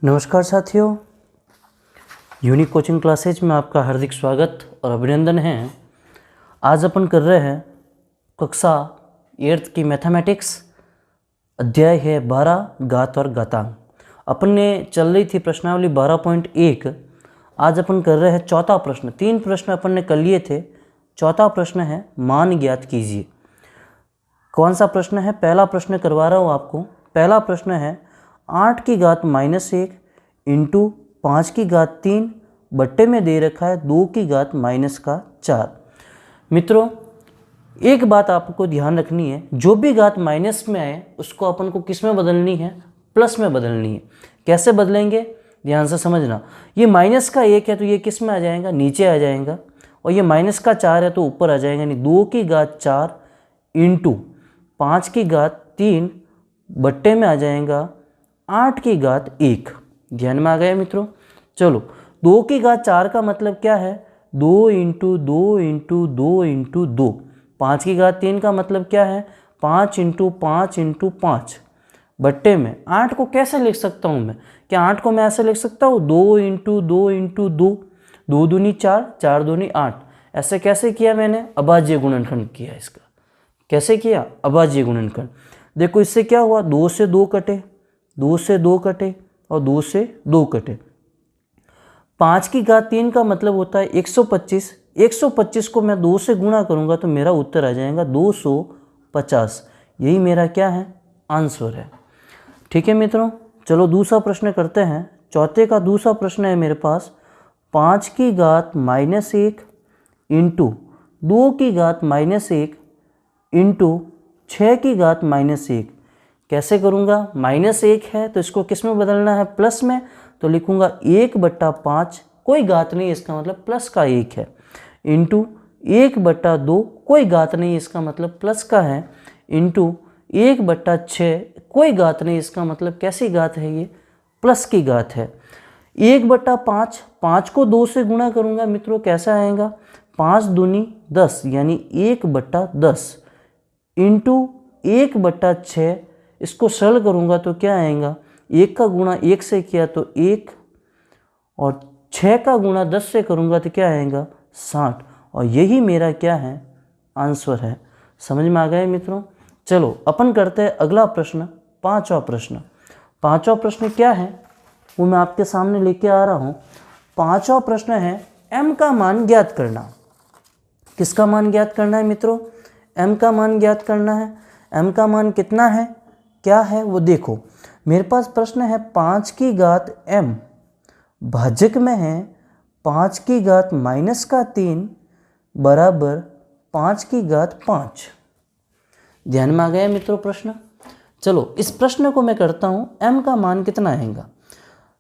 नमस्कार साथियों, unique coaching classes में आपका हार्दिक स्वागत और अभिनंदन है। आज अपन कर रहे हैं कक्षा 8th की मैथमेटिक्स, अध्याय है 12 घात और घातांक। अपन ने चल रही थी प्रश्नावली 12.1। आज अपन कर रहे हैं चौथा प्रश्न। 3 प्रश्न अपन ने कर लिए थे, चौथा प्रश्न है मान ज्ञात कीजिए। कौन सा प्रश्न है? पहला प्रश्न करवा रहा हूँ आपको। पहला प्रश्न है 8 की घात -1 इंटू 5 की घात 3 बट्टे में दे रखा है 2 की घात -4। मित्रों, एक बात आपको ध्यान रखनी है, जो भी घात माइनस में आए उसको अपन को किस में बदलनी है? प्लस में बदलनी है। कैसे बदलेंगे? ध्यान से समझना। ये माइनस का 1 है तो ये किस में आ जाएगा? नीचे आ जाएगा। और ये माइनस का 4 है तो ऊपर आ जाएगा। यानी 2 की घात 4 इंटू 5 की घात 3 बट्टे में आ जाएगा 8 की घात 1। ध्यान में आ गया मित्रों? चलो, 2 की घात 4 का मतलब क्या है? 2 इंटू 2 इंटू 2 इंटू 2। 5 की घात 3 का मतलब क्या है? 5 इंटू 5 इंटू 5 बट्टे में 8 को कैसे लिख सकता हूँ मैं? क्या 8 को मैं ऐसे लिख सकता हूँ? 2 इंटू 2 इंटू 2, 2 दूनी 4, 4 दूनी 8। ऐसे कैसे किया मैंने? अभाज्य गुणनखंड किया इसका। कैसे किया? अभाज्य गुणनखंड। देखो इससे क्या हुआ? 2 से 2 कटे, 2 से 2 कटे और 2 से 2 कटे। 5 की घात 3 का मतलब होता है 125। 125 को मैं 2 से गुणा करूंगा तो मेरा उत्तर आ जाएगा 250। यही मेरा क्या है? आंसर है। ठीक है मित्रों, चलो दूसरा प्रश्न करते हैं। चौथे का दूसरा प्रश्न है मेरे पास 5 की घात -1 इंटू 2 की घात -1 इंटू 6 की घात -1। कैसे करूँगा? -1 है तो इसको किस में बदलना है? प्लस में। तो लिखूँगा 1/5, कोई घात नहीं, इसका मतलब प्लस का 1 है, इंटू 1/2, कोई घात नहीं, इसका मतलब प्लस का है, इंटू 1/6, कोई घात नहीं, इसका मतलब कैसी घात है? ये प्लस की घात है। 1/5, 5 को 2 से गुणा करूँगा मित्रों, कैसा आएगा? 5 दूनी 10 यानी 1/10 इंटू 1/6। इसको सरल करूँगा तो क्या आएगा? 1 का गुणा 1 से किया तो 1, और 6 का गुणा 10 से करूँगा तो क्या आएगा? 60। और यही मेरा क्या है? आंसर है। समझ में आ गया मित्रों? चलो अपन करते हैं अगला प्रश्न, पांचवा प्रश्न। पांचवा प्रश्न क्या है वो मैं आपके सामने लेके आ रहा हूँ। पांचवा प्रश्न है m का मान ज्ञात करना। किसका मान ज्ञात करना है मित्रों? m का मान ज्ञात करना है। m का मान कितना है, क्या है वो देखो। मेरे पास प्रश्न है 5 की घात m भाजक में है 5 की घात -3 बराबर 5 की घात 5। ध्यान में आ गया मित्रों प्रश्न? चलो इस प्रश्न को मैं करता हूँ। m का मान कितना आएगा?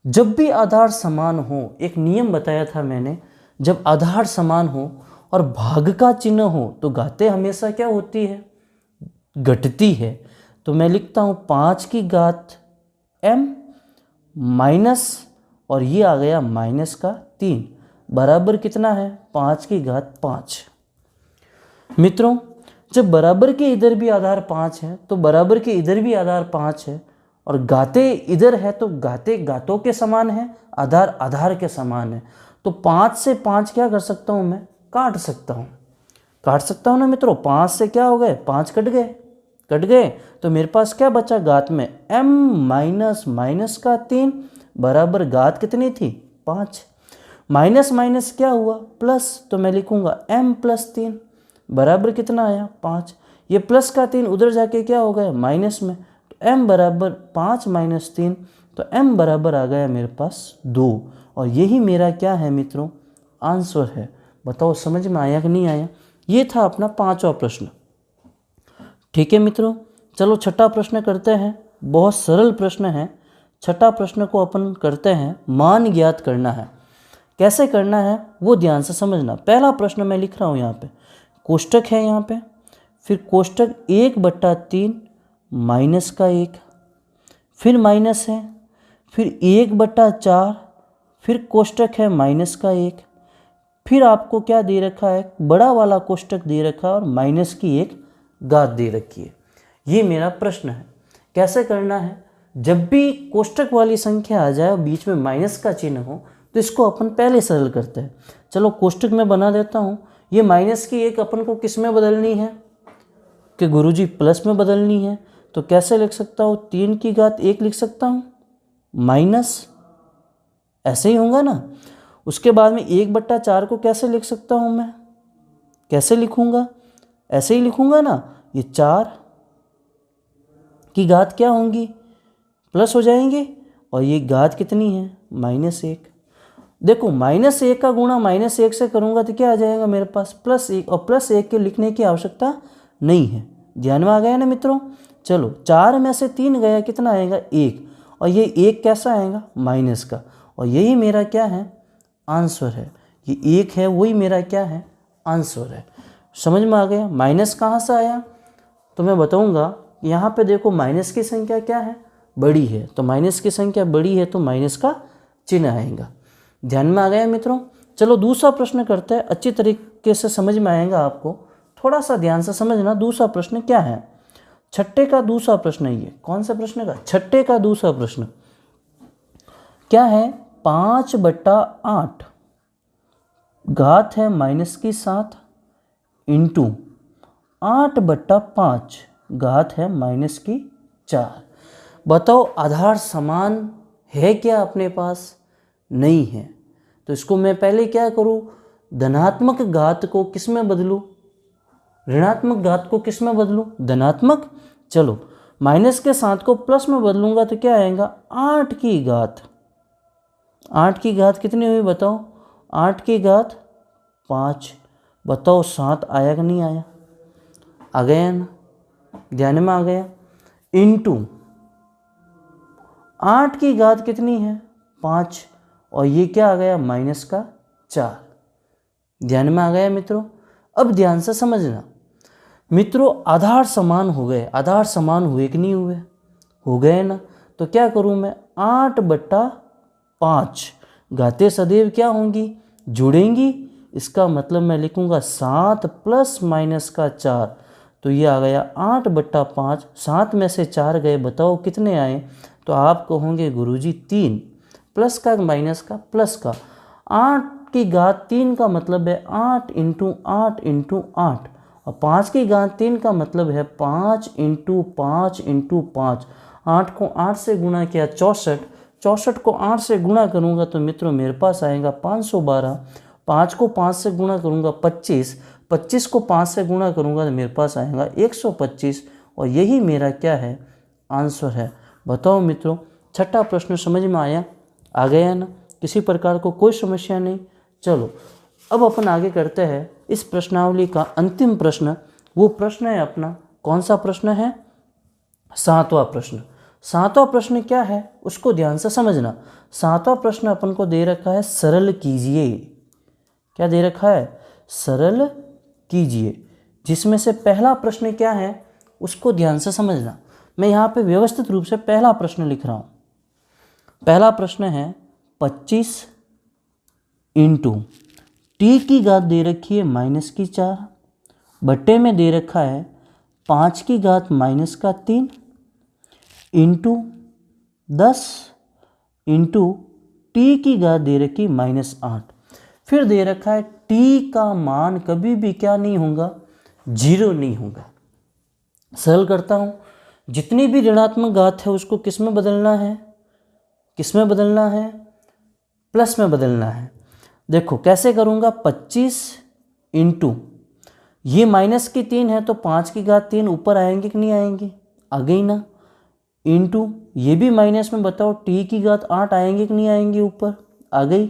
जब भी आधार समान हो, एक नियम बताया था मैंने, जब आधार समान हो और भाग का चिन्ह हो तो घातें हमेशा क्या होती है? घटती है। तो मैं लिखता हूँ 5 की घात m माइनस, और ये आ गया -3 बराबर कितना है? 5 की घात 5। मित्रों, जब बराबर के इधर भी आधार 5 है तो बराबर के इधर भी आधार 5 है, और घाते इधर है तो घाते घातों के समान है, आधार आधार के समान है। तो 5 से 5 क्या कर सकता हूँ मैं? काट सकता हूँ। काट सकता हूँ ना मित्रों? 5 से क्या हो गए? 5 कट गए, कट गए। तो मेरे पास क्या बचा घात में? m माइनस का 3 बराबर घात कितनी थी? 5। माइनस माइनस क्या हुआ? प्लस। तो मैं लिखूंगा m + 3 बराबर कितना आया? 5। ये प्लस का 3 उधर जाके क्या हो गया? माइनस में। तो m बराबर 5 - 3, तो m बराबर आ गया मेरे पास 2। और यही मेरा क्या है मित्रों? आंसर है। बताओ समझ में आया कि नहीं आया? ये था अपना पांचवा प्रश्न। ठीक है मित्रों, चलो छठा प्रश्न करते हैं। बहुत सरल प्रश्न है। छठा प्रश्न को अपन करते हैं, मान ज्ञात करना है। कैसे करना है वो ध्यान से समझना। पहला प्रश्न मैं लिख रहा हूँ, यहाँ पे कोष्टक है, यहाँ पे फिर कोष्टक 1/3 माइनस का 1, फिर माइनस है, फिर 1/4, फिर कोष्टक है माइनस का 1, फिर आपको क्या दे रखा है? बड़ा वाला कोष्टक दे रखा है और माइनस की 1 घात दे रखी है। ये मेरा प्रश्न है। कैसे करना है? जब भी कोष्टक वाली संख्या आ जाए और बीच में माइनस का चिन्ह हो तो इसको अपन पहले सरल करते हैं। चलो कोष्टक में बना देता हूँ। ये माइनस की एक अपन को किस में बदलनी है कि गुरुजी प्लस में बदलनी है। तो कैसे लिख सकता हूँ, 3 की घात 1 लिख सकता हूँ माइनस, ऐसे ही होगा ना। उसके बाद में 1/4 को कैसे लिख सकता हूँ मैं, कैसे लिखूँगा, ऐसे ही लिखूँगा ना। ये 4 की घात क्या होंगी, प्लस हो जाएंगे, और ये घात कितनी है -1। देखो -1 का गुणा -1 से करूँगा तो क्या आ जाएगा मेरे पास +1, और +1 के लिखने की आवश्यकता नहीं है। ध्यान में आ गया ना मित्रों। चलो 4 में से 3 गया, कितना आएगा 1, और ये 1 कैसा आएगा माइनस का, और यही मेरा क्या है आंसर है। ये 1 है वही मेरा क्या है आंसर है। समझ में आ गया। माइनस कहाँ से आया तो मैं बताऊंगा। यहाँ पे देखो माइनस की संख्या क्या है बड़ी है, तो माइनस की संख्या बड़ी है तो माइनस का चिन्ह आएगा। ध्यान में आ गया मित्रों। चलो दूसरा प्रश्न करते हैं, अच्छी तरीके से समझ में आएगा आपको, थोड़ा सा ध्यान से समझना। दूसरा प्रश्न क्या है, छठे का दूसरा प्रश्न। ये कौन सा प्रश्न का, छठे का दूसरा प्रश्न क्या है, 5/8 घात है -7 इंटू 8/5 घात है -4। बताओ आधार समान है क्या अपने पास, नहीं है। तो इसको मैं पहले क्या करूं, धनात्मक घात को किस में बदलूं, ऋणात्मक घात को किस में बदलूं, धनात्मक। चलो माइनस के साथ को प्लस में बदलूंगा तो क्या आएगा 8 की घात। 8 की घात कितनी हुई बताओ, 8 की घात 5। बताओ 7 आया कि नहीं आया, आ गया ना, ध्यान में आ गया। इंटू 8 की घात कितनी है 5, और ये क्या आ गया -4। ध्यान में आ गया मित्रों। अब ध्यान से समझना मित्रों, आधार समान हो गए, आधार समान हुए कि नहीं हुए, हो गए ना। तो क्या करूं मैं, 8/5 घातें सदैव क्या होंगी, जुड़ेंगी। इसका मतलब मैं लिखूंगा 7 ± का 4। तो ये आ गया 8/5। 7 में से 4 गए, बताओ कितने आए। तो आप कहोगे गुरुजी 3, प्लस का माइनस का प्लस का। 8 की घात 3 का मतलब है 8 × 8 × 8, और 5 की घात 3 का मतलब है 5 × 5 × 5। 8 को 8 से गुणा किया 64, 64 को 8 से गुणा करूंगा तो मित्रों मेरे पास आएगा 512। 5 को 5 से गुणा करूंगा 25, 25 को 5 से गुणा करूंगा तो मेरे पास आएगा 125, और यही मेरा क्या है आंसर है। बताओ मित्रों, छठा प्रश्न समझ में आया, आ गया ना, किसी प्रकार को कोई समस्या नहीं। चलो अब अपन आगे करते हैं इस प्रश्नावली का अंतिम प्रश्न। वो प्रश्न है अपना, कौन सा प्रश्न है, 7वां प्रश्न। 7वां प्रश्न क्या है उसको ध्यान से समझना। 7वां प्रश्न अपन को दे रखा है सरल कीजिए। क्या दे रखा है, सरल कीजिए। जिसमें से पहला प्रश्न क्या है उसको ध्यान से समझना। मैं यहाँ पे व्यवस्थित रूप से पहला प्रश्न लिख रहा हूँ। पहला प्रश्न है 25 इंटू टी की घात दे रखी है -4, बट्टे में दे रखा है 5 की घात -3 इंटू 10 इंटू टी की घात दे रखी -8। फिर दे रखा है टी का मान कभी भी क्या नहीं होगा, 0 नहीं होगा। सरल करता हूँ, जितनी भी ऋणात्मक घात है उसको किस में बदलना है, किस में बदलना है, प्लस में बदलना है। देखो कैसे करूँगा, 25 इंटू ये माइनस की 3 है तो 5 की घात 3 ऊपर आएंगे कि नहीं आएंगे, आ गई ना। इंटू ये भी माइनस में, बताओ टी की घात 8 आएंगे कि नहीं आएंगे, ऊपर आ गई।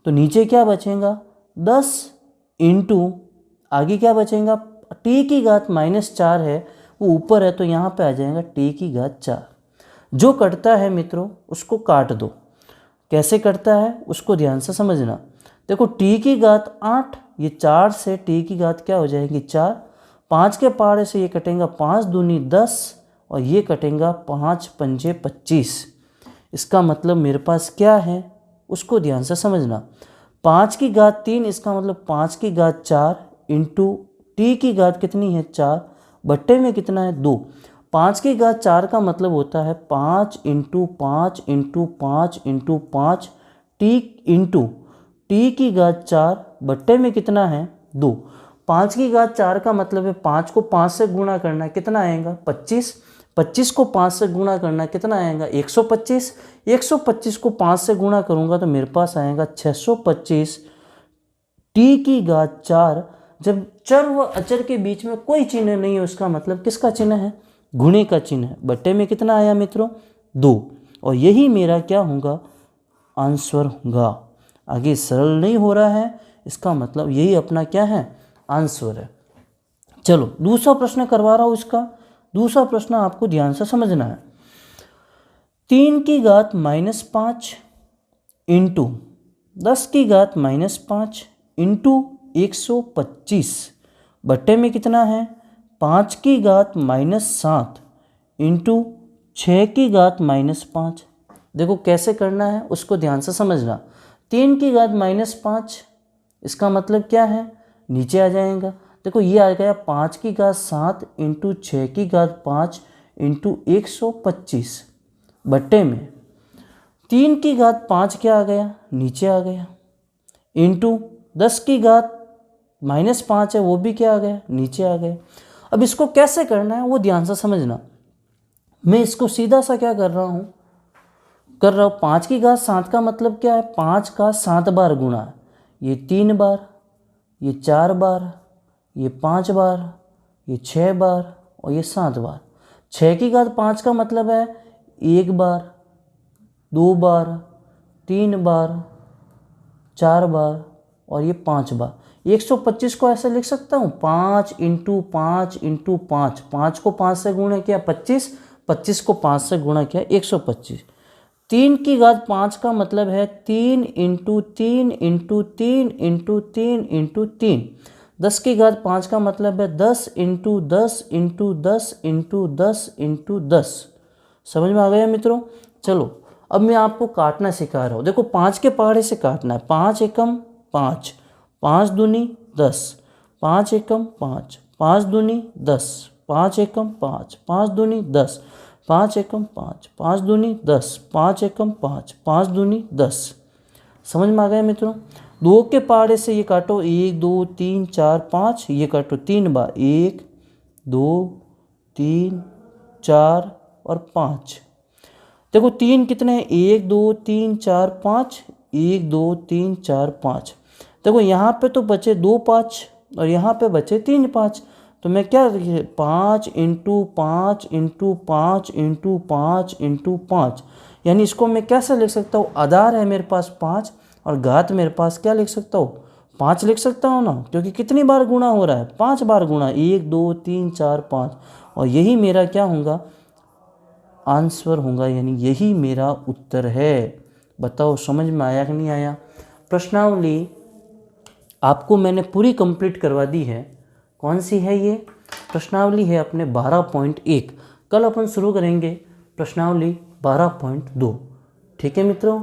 तो नीचे क्या बचेगा 10 इंटू आगे क्या बचेगा, टी की घात -4 है वो ऊपर है तो यहाँ पे आ जाएगा टी की घात 4। जो कटता है मित्रों उसको काट दो। कैसे कटता है उसको ध्यान से समझना। देखो टी की घात 8, ये 4 से टी की घात क्या हो जाएगी 4, 5 के पारे से ये कटेगा 5 दूनी 10, और ये कटेगा 5 पंजे 25। इसका मतलब मेरे पास क्या है उसको ध्यान से समझना। 5 की घात 3 इसका मतलब 5 की घात 4 इंटू टी की घात कितनी है 4, बट्टे में कितना है 2। 5 की घात 4 का मतलब होता है 5 into 5 into 5 into 5 T into T की घात 4 बट्टे में कितना है 2। 5 की घात 4 का मतलब है 5 को 5 से गुणा करना, कितना आएगा 25। 25 को 5 से गुणा करना कितना आएगा 125। 125 को 5 से गुणा करूंगा तो मेरे पास आएगा 625 टी की घात 4। जब चर व अचर के बीच में कोई चिन्ह नहीं है उसका मतलब किसका चिन्ह है, गुणे का चिन्ह है। बट्टे में कितना आया मित्रों 2, और यही मेरा क्या होगा आंसर होगा। आगे सरल नहीं हो रहा है, इसका मतलब यही अपना क्या है आंसर है। चलो दूसरा प्रश्न करवा रहा हूँ। इसका दूसरा प्रश्न आपको ध्यान से समझना है। 3 की घात -5 इंटू 10 की घात -5 इंटू 125 बट्टे में कितना है 5 की घात -7 इंटू 6 की घात -5। देखो कैसे करना है उसको ध्यान से समझना। 3 की घात -5 इसका मतलब क्या है, नीचे आ जाएगा। देखो ये आ गया 5 की घात 7 इंटू 6 की घात 5 इंटू 125 बट्टे में 3 की घात 5 क्या आ गया, नीचे आ गया, इंटू 10 की घात -5 है वो भी क्या आ गया, नीचे आ गया। अब इसको कैसे करना है वो ध्यान से समझना। मैं इसको सीधा सा क्या कर रहा हूँ 5 की घात 7 का मतलब क्या है 5 का 7 बार गुणा, ये 3 बार, ये 4 बार, ये 5 बार, ये 6 बार और ये 7 बार। 6 की घात 5 का मतलब है 1 बार, 2 बार, 3 बार, 4 बार और ये 5 बार। 125 को ऐसे लिख सकता हूँ 5 इंटू 5 इंटू 5, 5 को 5 से गुणा किया 25, 25 को 5 से गुणा किया 125। 3 की घात 5 का मतलब है 3 इंटू 3 इंटू 3 इंटू 3 इंटू 3। 10 की घात 5 का मतलब है 10 इंटू 10 इंटू 10 इंटू 10 इंटू 10। समझ में आ गया मित्रों। चलो अब मैं आपको काटना सिखा रहा हूँ। देखो 5 के पहाड़े से काटना है, 5 एकम 5, 5 दूनी 10, 5 एकम 5, 5 दूनी 10, 5 एकम 5, 5 दूनी 10, 5 एकम 5, 5 दूनी 10, 5 एकम 5, 5 दूनी 10। समझ में आ गया मित्रों। 2 के पहाड़े से ये काटो 1 2 3 4 5, ये काटो 3 बार 1 2 3 4 और 5। देखो 3 कितने हैं 1 2 3 4 5, 1 2 3 4 5। देखो यहाँ पे तो बचे 2 5 और यहाँ पे बचे 3 5, तो मैं क्या 5 इंटू 5 इंटू 5 इंटू 5 इंटू 5, यानी इसको मैं कैसे लिख सकता हूँ, आधार है मेरे पास 5 और घात मेरे पास क्या लिख सकता हूँ 5 लिख सकता हूँ ना, क्योंकि कितनी बार गुणा हो रहा है 5 बार गुणा, 1 2 3 4 5, और यही मेरा क्या होगा आंसर होगा, यानी यही मेरा उत्तर है। बताओ समझ में आया कि नहीं आया। प्रश्नावली आपको मैंने पूरी कंप्लीट करवा दी है। कौन सी है ये प्रश्नावली है अपने 12.1। कल अपन शुरू करेंगे प्रश्नावली 12.2। ठीक है मित्रों,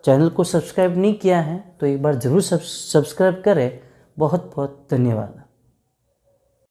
चैनल को सब्सक्राइब नहीं किया है तो एक बार ज़रूर सब्सक्राइब करें। बहुत बहुत धन्यवाद।